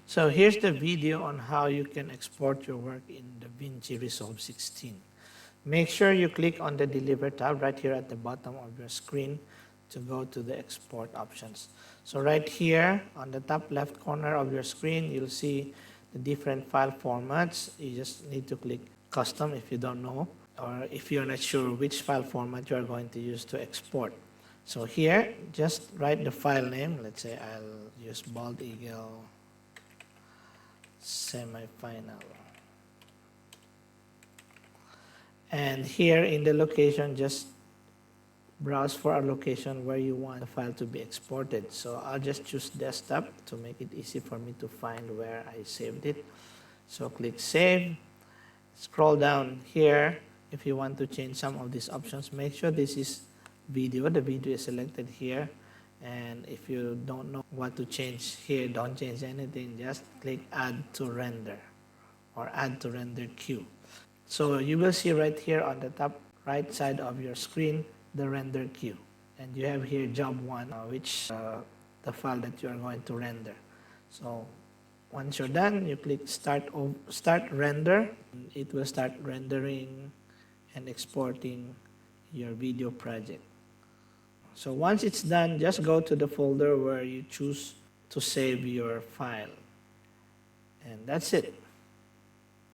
So here's the video on how you can export your work in the Vinci Resolve 16. Make sure you click on the Deliver tab right here at the bottom of your screen to go to the export options. So right here on the top left corner of your screen, you'll see the different file formats. You just need to click Custom if you don't know, or if you're not sure which file format you are going to use to export. So here, just write the file name. Let's say I'll use Bald Eagle Semifinal. And here in the location, just browse for a location where you want the file to be exported. So I'll just choose desktop to make it easy for me to find where I saved it. So click Save. Scroll down here. If you want to change some of these options, make sure this is video. The video is selected here. And if you don't know what to change here, don't change anything. Just click Add to Render or Add to Render Queue. So you will see right here on the top right side of your screen the render queue, and you have here job 1, which the file that you are going to render. So once you're done, you click start render. It will start rendering and exporting your video project. So once it's done, just go to the folder where you choose to save your file, and that's it.